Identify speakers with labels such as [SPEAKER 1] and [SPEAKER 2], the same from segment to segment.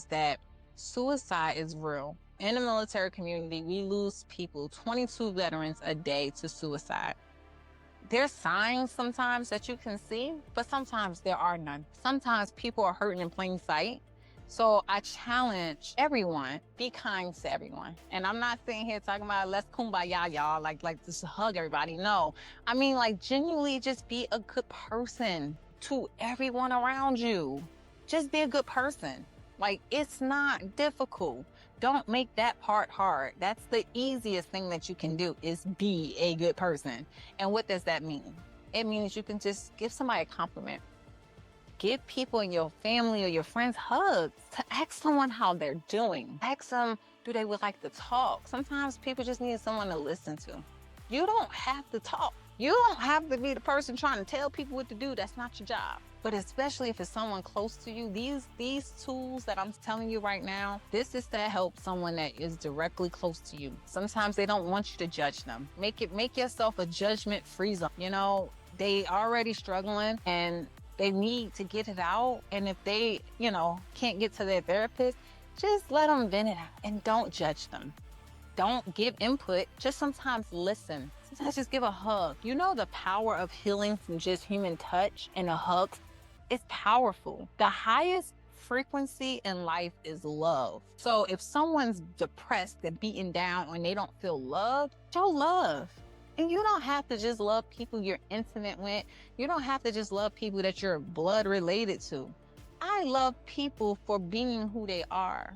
[SPEAKER 1] is that suicide is real. In the military community, we lose people, 22 veterans a day to suicide. There's signs sometimes that you can see, but sometimes there are none. Sometimes people are hurting in plain sight. So I challenge everyone, be kind to everyone. And I'm not sitting here talking about let's kumbaya, y'all, like just hug everybody. No, I mean like genuinely just be a good person to everyone around you. Just be a good person. Like it's not difficult. Don't make that part hard. That's the easiest thing that you can do is be a good person. And what does that mean? It means you can just give somebody a compliment. Give people in your family or your friends hugs. To ask someone how they're doing. Ask them, do they would like to talk? Sometimes people just need someone to listen to. You don't have to talk. You don't have to be the person trying to tell people what to do. That's not your job. But especially if it's someone close to you, these tools that I'm telling you right now, this is to help someone that is directly close to you. Sometimes they don't want you to judge them. Make yourself a judgment-free zone. You know, they already struggling and they need to get it out. And if they, can't get to their therapist, just let them vent it out and don't judge them. Don't give input, just sometimes listen. Sometimes just give a hug. You know the power of healing from just human touch and a hug? It's powerful. The highest frequency in life is love. So if someone's depressed and beaten down and they don't feel loved, show love. And you don't have to just love people you're intimate with. You don't have to just love people that you're blood related to. I love people for being who they are.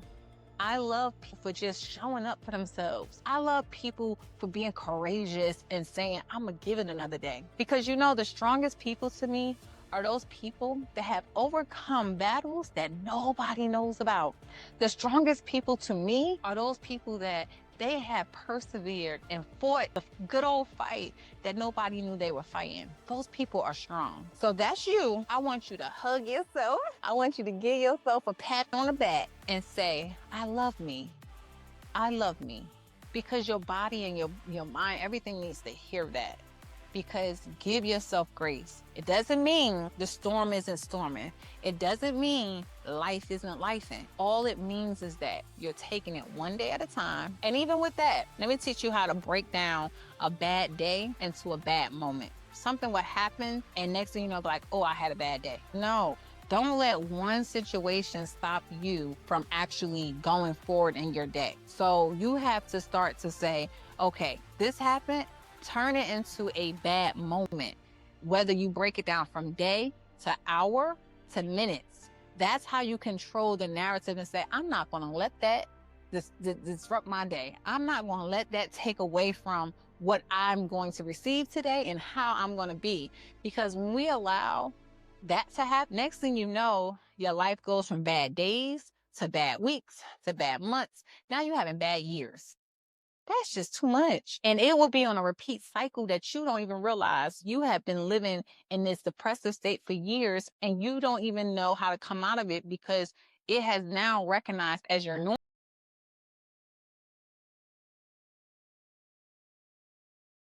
[SPEAKER 1] I love people for just showing up for themselves. I love people for being courageous and saying, I'm gonna give it another day. Because the strongest people to me are those people that have overcome battles that nobody knows about. The strongest people to me are those people that they have persevered and fought the good old fight that nobody knew they were fighting. Those people are strong. So that's you. I want you to hug yourself. I want you to give yourself a pat on the back and say, I love me. I love me. Because your body and your mind, everything needs to hear that. Because give yourself grace. It doesn't mean the storm isn't storming. It doesn't mean life isn't lifing. All it means is that you're taking it one day at a time. And even with that, let me teach you how to break down a bad day into a bad moment. Something would happen and next thing you know, like, oh, I had a bad day. No, don't let one situation stop you from actually going forward in your day. So you have to start to say, okay, this happened. Turn it into a bad moment. Whether you break it down from day to hour to minutes. That's how you control the narrative and say, I'm not going to let that disrupt my day. I'm not going to let that take away from what I'm going to receive today and how I'm going to be. Because when we allow that to happen, next thing you know, your life goes from bad days to bad weeks to bad months. Now you're having bad years. That's just too much. And it will be on a repeat cycle that you don't even realize. You have been living in this depressive state for years and you don't even know how to come out of it because it has now recognized as your norm.